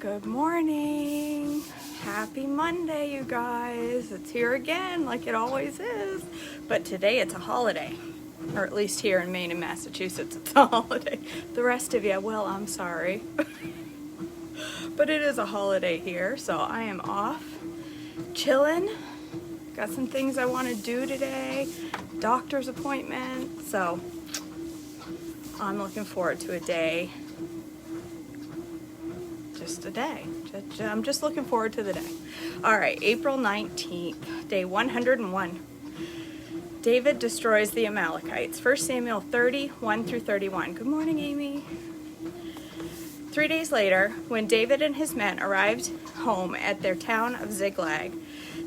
Good morning. Happy Monday, you guys. It's here again like it always is. But today it's a holiday. Or at least here in Maine and Massachusetts it's a holiday. The rest of you, well, I'm sorry. But it is a holiday here, so I am off, chilling. Got some things I want to do today. Doctor's appointment. So I'm looking forward to a day. Just a day. I'm just looking forward to the day. All right, April 19th, day 101. David destroys the Amalekites. 1 Samuel 30, 1 through 31. Good morning, Amy. 3 days later, when David and his men arrived home at their town of Ziklag,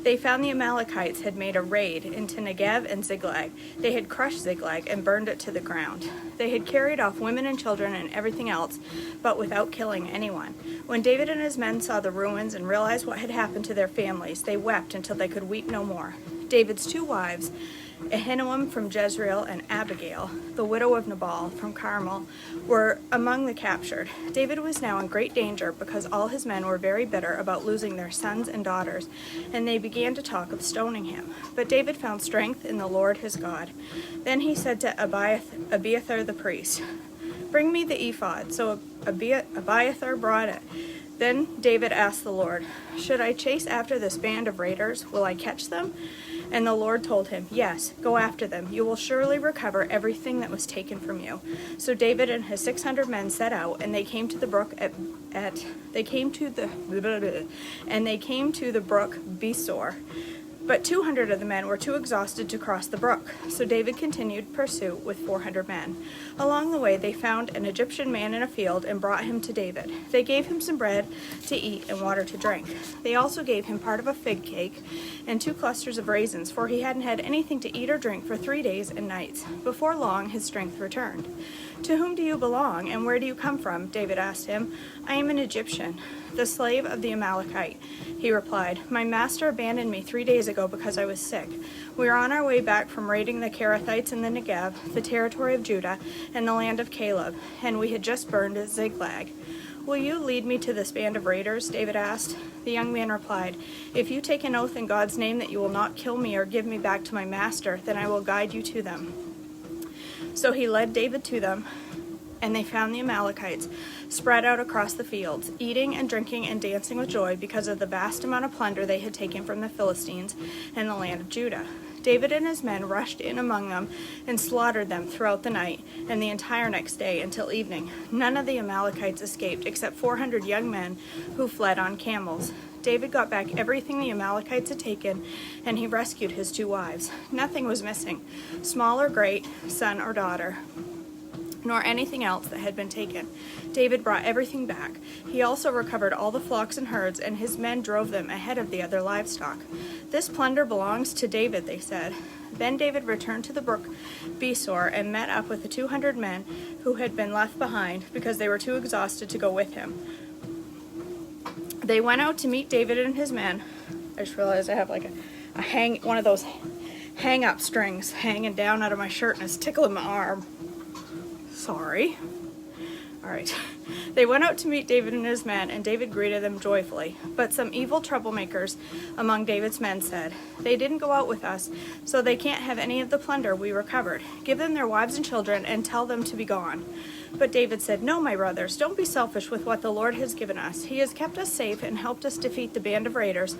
they found the Amalekites had made a raid into Negev and Ziklag. They had crushed Ziklag and burned it to the ground. They had carried off women and children and everything else, but without killing anyone. When David and his men saw the ruins and realized what had happened to their families, they wept until they could weep no more. David's two wives, Ahinoam from Jezreel and Abigail, the widow of Nabal from Carmel, were among the captured. David was now in great danger because all his men were very bitter about losing their sons and daughters, and they began to talk of stoning him. But David found strength in the Lord his God. Then he said to Abiathar the priest, "Bring me the ephod." So Abiathar brought it. Then David asked the Lord, "Should I chase after this band of raiders? Will I catch them?" And the Lord told him, "Yes, go after them. You will surely recover everything that was taken from you." So David and his 600 men set out, and they came to the brook they came to the brook Besor. But 200 of the men were too exhausted to cross the brook, so David continued pursuit with 400 men. Along the way, they found an Egyptian man in a field and brought him to David. They gave him some bread to eat and water to drink. They also gave him part of a fig cake and 2 clusters of raisins, for he hadn't had anything to eat or drink for 3 days and nights. Before long, his strength returned. "To whom do you belong, and where do you come from?" David asked him. "I am an Egyptian, the slave of the Amalekite," he replied. "My master abandoned me 3 days ago because I was sick. We are on our way back from raiding the Kerethites in the Negev, the territory of Judah, and the land of Caleb, and we had just burned Ziklag. Will you lead me to this band of raiders?" David asked. The young man replied, "If you take an oath in God's name that you will not kill me or give me back to my master, then I will guide you to them." So he led David to them, and they found the Amalekites spread out across the fields, eating and drinking and dancing with joy because of the vast amount of plunder they had taken from the Philistines and the land of Judah. David and his men rushed in among them and slaughtered them throughout the night and the entire next day until evening. None of the Amalekites escaped except 400 young men who fled on camels. David got back everything the Amalekites had taken, and he rescued his 2 wives. Nothing was missing, small or great, son or daughter, nor anything else that had been taken. David brought everything back. He also recovered all the flocks and herds, and his men drove them ahead of the other livestock. "This plunder belongs to David," they said. Then David returned to the brook Besor and met up with the 200 men who had been left behind because they were too exhausted to go with him. They went out to meet David and his men. I just realized I have like one of those hang-up strings hanging down out of my shirt, and it's tickling my arm. Sorry. All right. They went out to meet David and his men, and David greeted them joyfully. But some evil troublemakers among David's men said, "They didn't go out with us, so they can't have any of the plunder we recovered. Give them their wives and children and tell them to be gone." But David said, "No, my brothers, don't be selfish with what the Lord has given us. He has kept us safe and helped us defeat the band of raiders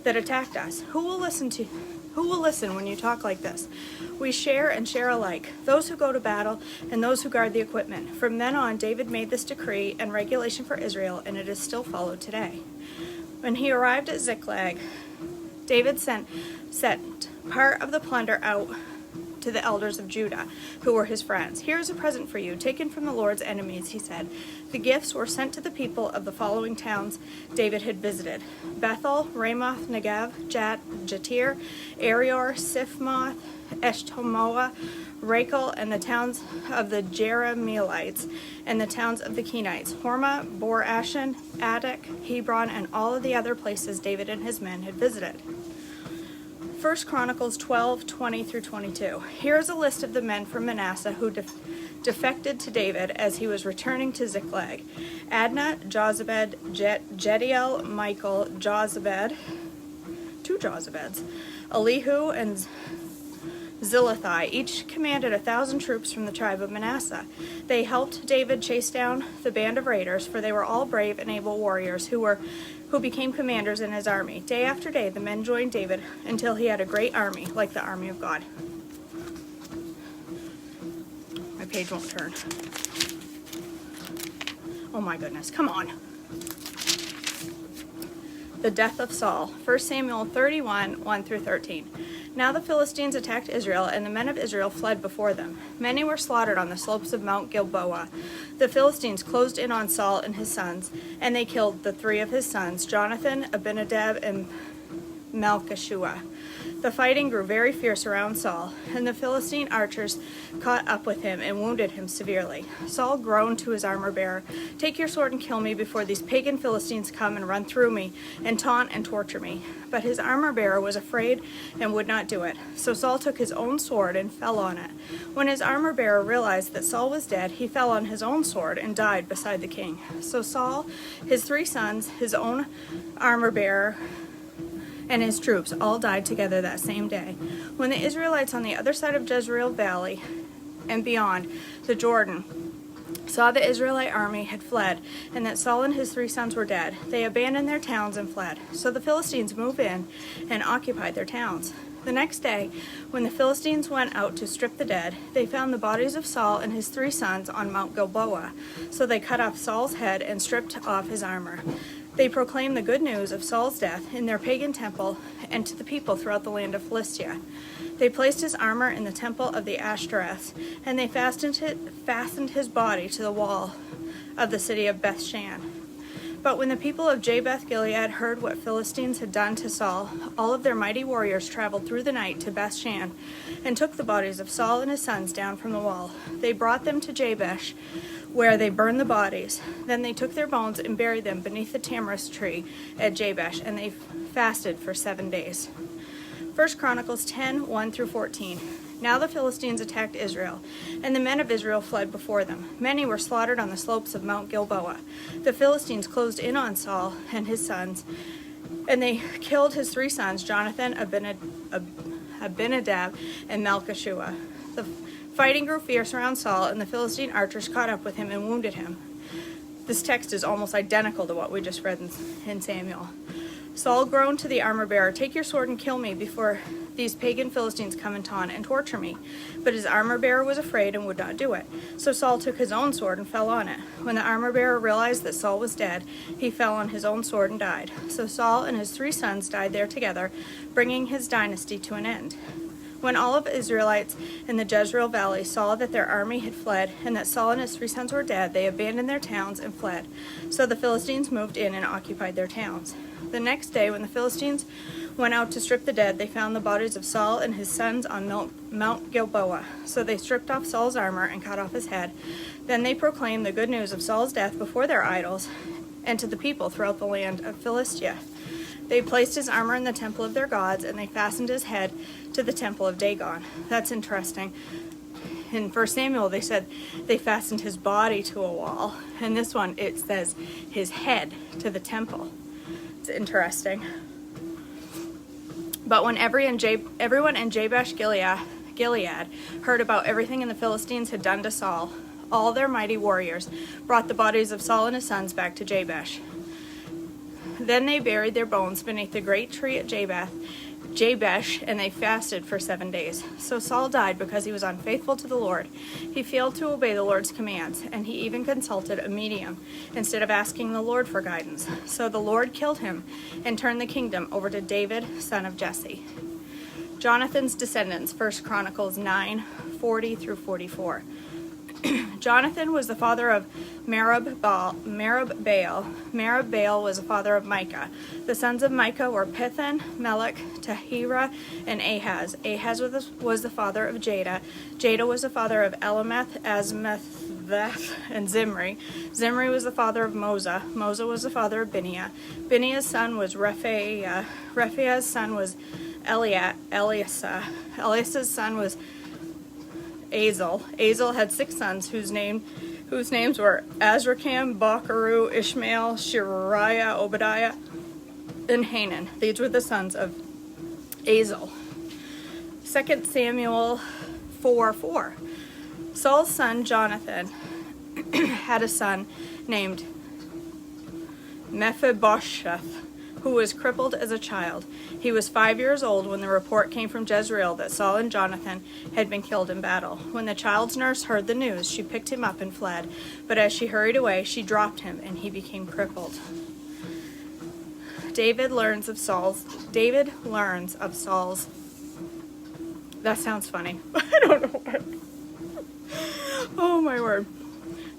that attacked us. Who will listen when you talk like this? We share and share alike, those who go to battle and those who guard the equipment." From then on, David made this decree and regulation for Israel, and it is still followed today. When he arrived at Ziklag, David sent part of the plunder out to the elders of Judah, who were his friends. "Here is a present for you, taken from the Lord's enemies," he said. The gifts were sent to the people of the following towns David had visited: Bethel, Ramoth, Negev, Jatir, Arior, Sifmoth, Eshtemoa, Rachel, and the towns of the Jerahmeelites, and the towns of the Kenites, Hormah, 1 Chronicles 12:20 through 22. Here is a list of the men from Manasseh who defected to David as he was returning to Ziklag: Adnah, Jozabed, Jediel, Michael, Jozabed, two Jozabeds, Elihu, and Zilithai. Each commanded 1,000 troops from the tribe of Manasseh. They helped David chase down the band of raiders, for they were all brave and able warriors who became commanders in his army. Day after day, the men joined David until he had a great army, like the army of God. My page won't turn. Oh my goodness, come on. The death of Saul. 1 Samuel 31, 1 through 13. Now the Philistines attacked Israel, and the men of Israel fled before them. Many were slaughtered on the slopes of Mount Gilboa. The Philistines closed in on Saul and his sons, and they killed the three of his sons, Jonathan, Abinadab, and Malchishua. The fighting grew very fierce around Saul, and the Philistine archers caught up with him and wounded him severely. Saul groaned to his armor-bearer, "Take your sword and kill me before these pagan Philistines come and run through me and taunt and torture me." But his armor-bearer was afraid and would not do it. So Saul took his own sword and fell on it. When his armor-bearer realized that Saul was dead, he fell on his own sword and died beside the king. So Saul, his three sons, his own armor-bearer, and his troops all died together that same day. When the Israelites on the other side of Jezreel Valley and beyond the Jordan saw the Israelite army had fled, and that Saul and his three sons were dead, they abandoned their towns and fled. So the Philistines moved in and occupied their towns. The next day, when the Philistines went out to strip the dead, they found the bodies of Saul and his three sons on Mount Gilboa. So they cut off Saul's head and stripped off his armor. They proclaimed the good news of Saul's death in their pagan temple and to the people throughout the land of Philistia. They placed his armor in the temple of the Ashtoreths, and they fastened his body to the wall of the city of Bethshan. But when the people of Jabesh-Gilead heard what Philistines had done to Saul, all of their mighty warriors traveled through the night to Bethshan and took the bodies of Saul and his sons down from the wall. They brought them to Jabesh, where they burned the bodies. Then they took their bones and buried them beneath the tamarisk tree at Jabesh, and they fasted for 7 days. 1 Chronicles 10, 1 through 14. Now the Philistines attacked Israel, and the men of Israel fled before them. Many were slaughtered on the slopes of Mount Gilboa. The Philistines closed in on Saul and his sons, and they killed his three sons, Jonathan, Abinadab, and Malchishua. The fighting grew fierce around Saul, and the Philistine archers caught up with him and wounded him. This text is almost identical to what we just read in Samuel. Saul groaned to the armor-bearer, "Take your sword and kill me before these pagan Philistines come and taunt and torture me." But his armor-bearer was afraid and would not do it. So Saul took his own sword and fell on it. When the armor-bearer realized that Saul was dead, he fell on his own sword and died. So Saul and his three sons died there together, bringing his dynasty to an end. When all of the Israelites in the Jezreel Valley saw that their army had fled and that Saul and his three sons were dead, they abandoned their towns and fled. So the Philistines moved in and occupied their towns. The next day, when the Philistines went out to strip the dead, they found the bodies of Saul and his sons on Mount Gilboa. So they stripped off Saul's armor and cut off his head. Then they proclaimed the good news of Saul's death before their idols and to the people throughout the land of Philistia. They placed his armor in the temple of their gods, and they fastened his head to the temple of Dagon. That's interesting. In 1 Samuel, they said they fastened his body to a wall. And this one, it says his head to the temple. It's interesting. But when everyone in Jabesh-Gilead heard about everything the Philistines had done to Saul, all their mighty warriors brought the bodies of Saul and his sons back to Jabesh. Then they buried their bones beneath the great tree at Jabesh, and they fasted for 7 days. So Saul died because he was unfaithful to the Lord. He failed to obey the Lord's commands, and he even consulted a medium instead of asking the Lord for guidance. So the Lord killed him and turned the kingdom over to David, son of Jesse. Jonathan's descendants, 1 Chronicles 9, 40 through 44. Jonathan was the father of Merib-Baal. Merib-Baal was the father of Micah. The sons of Micah were Pithon, Melech, Tahira, and Ahaz. Ahaz was the father of Jada. Jada was the father of Elameth, Asmaveth, and Zimri. Zimri was the father of Moza. Moza was the father of Bineah. Bineah's son was Rephaiah. Rephaiah's son was Elias's son was Azel. Azel had 6 sons whose names were Azrikam, Bacharu, Ishmael, Shariah, Obadiah, and Hanan. These were the sons of Azel. 2 Samuel 4:4. Saul's son Jonathan had a son named Mephibosheth, who was crippled as a child. He was 5 years old when the report came from Jezreel that Saul and Jonathan had been killed in battle. When the child's nurse heard the news, she picked him up and fled. But as she hurried away, she dropped him, and he became crippled. David learns of Saul's. That sounds funny. I don't know what. Oh my word.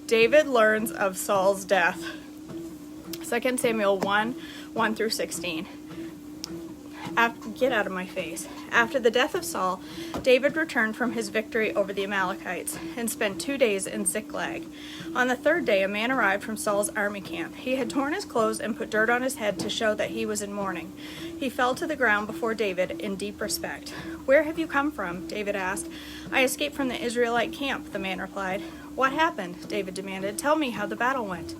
David learns of Saul's death. 2 Samuel 1 through 16. Get out of my face. After the death of Saul, David returned from his victory over the Amalekites and spent 2 days in Ziklag. On the 3rd day, a man arrived from Saul's army camp. He had torn his clothes and put dirt on his head to show that he was in mourning. He fell to the ground before David in deep respect. "Where have you come from?" David asked. "I escaped from the Israelite camp," the man replied. "What happened?" David demanded. "Tell me how the battle went."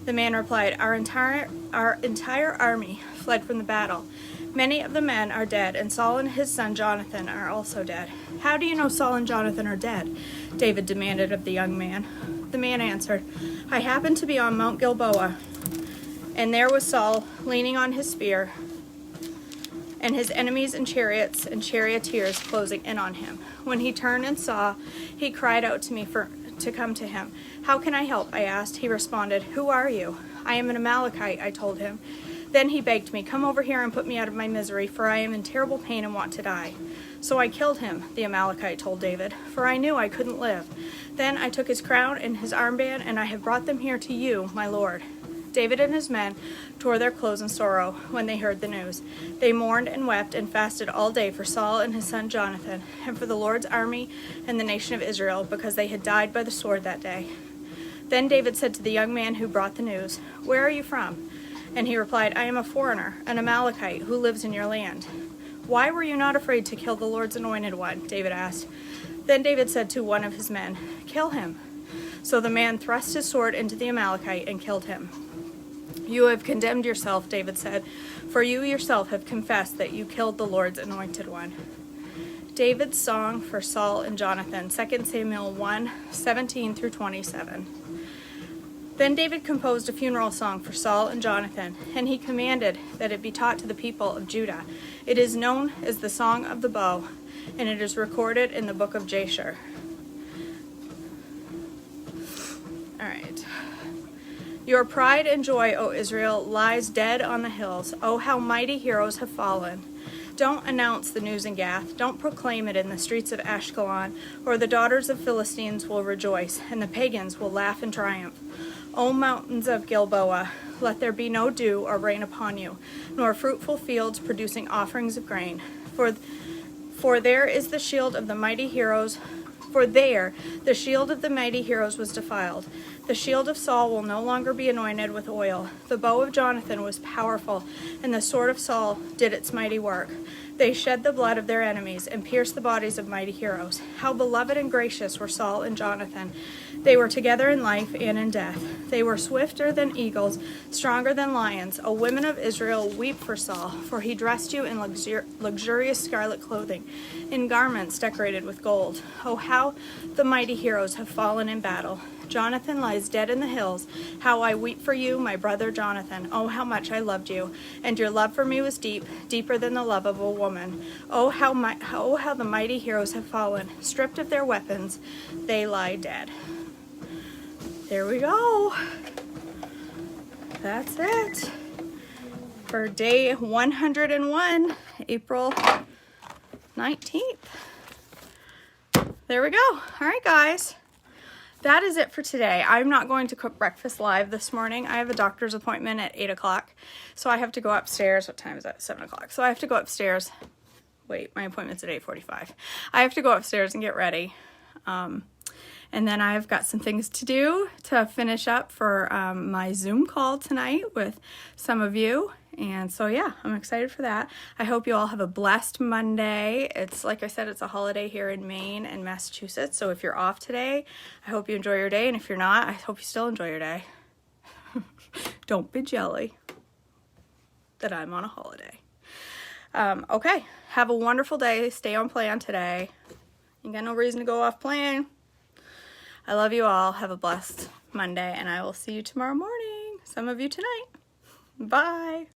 The man replied, Our entire army fled from the battle. Many of the men are dead, and Saul and his son Jonathan are also dead." "How do you know Saul and Jonathan are dead?" David demanded of the young man. The man answered, "I happened to be on Mount Gilboa, and there was Saul leaning on his spear, and his enemies and chariots and charioteers closing in on him. When he turned and saw, he cried out to me to come to him. 'How can I help?' I asked. He responded, 'Who are you?' 'I am an Amalekite,' I told him. Then he begged me, 'Come over here and put me out of my misery, for I am in terrible pain and want to die.' So I killed him," the Amalekite told David, "for I knew I couldn't live. Then I took his crown and his armband, and I have brought them here to you, my lord." David and his men tore their clothes in sorrow when they heard the news. They mourned and wept and fasted all day for Saul and his son Jonathan, and for the Lord's army and the nation of Israel, because they had died by the sword that day. Then David said to the young man who brought the news, "Where are you from?" And he replied, "I am a foreigner, an Amalekite, who lives in your land." "Why were you not afraid to kill the Lord's anointed one?" David asked. Then David said to one of his men, "Kill him." So the man thrust his sword into the Amalekite and killed him. "You have condemned yourself," David said, "for you yourself have confessed that you killed the Lord's anointed one." David's song for Saul and Jonathan, 2 Samuel 1:17 through 27. Then David composed a funeral song for Saul and Jonathan, and he commanded that it be taught to the people of Judah. It is known as the Song of the Bow, and it is recorded in the book of Jasher. All right. "Your pride and joy, O Israel, lies dead on the hills. Oh, how mighty heroes have fallen. Don't announce the news in Gath. Don't proclaim it in the streets of Ashkelon, or the daughters of Philistines will rejoice, and the pagans will laugh in triumph. O mountains of Gilboa, let there be no dew or rain upon you, nor fruitful fields producing offerings of grain. For there is the shield of the mighty heroes. For there the shield of the mighty heroes was defiled. The shield of Saul will no longer be anointed with oil. The bow of Jonathan was powerful, and the sword of Saul did its mighty work. They shed the blood of their enemies and pierced the bodies of mighty heroes. How beloved and gracious were Saul and Jonathan. They were together in life and in death. They were swifter than eagles, stronger than lions. O women of Israel, weep for Saul, for he dressed you in luxurious scarlet clothing, in garments decorated with gold. Oh, how the mighty heroes have fallen in battle. Jonathan lies dead in the hills. How I weep for you, my brother Jonathan. Oh, how much I loved you, and your love for me was deep, deeper than the love of a woman. Oh, how the mighty heroes have fallen. Stripped of their weapons, they lie dead." There we go. That's it for day 101, April 19th. There we go. All right, guys. That is it for today. I'm not going to cook breakfast live this morning. I have a doctor's appointment at 8 o'clock. So I have to go upstairs. What time is that? 7 o'clock. So I have to go upstairs. Wait, my appointment's at 8:45. I have to go upstairs and get ready. And then I've got some things to do to finish up for my Zoom call tonight with some of you. And so yeah, I'm excited for that. I hope you all have a blessed Monday. It's like I said, it's a holiday here in Maine and Massachusetts. So if you're off today, I hope you enjoy your day. And if you're not, I hope you still enjoy your day. Don't be jelly that I'm on a holiday. Okay, have a wonderful day. Stay on plan today. You got no reason to go off plan. I love you all. Have a blessed Monday, and I will see you tomorrow morning. Some of you tonight. Bye.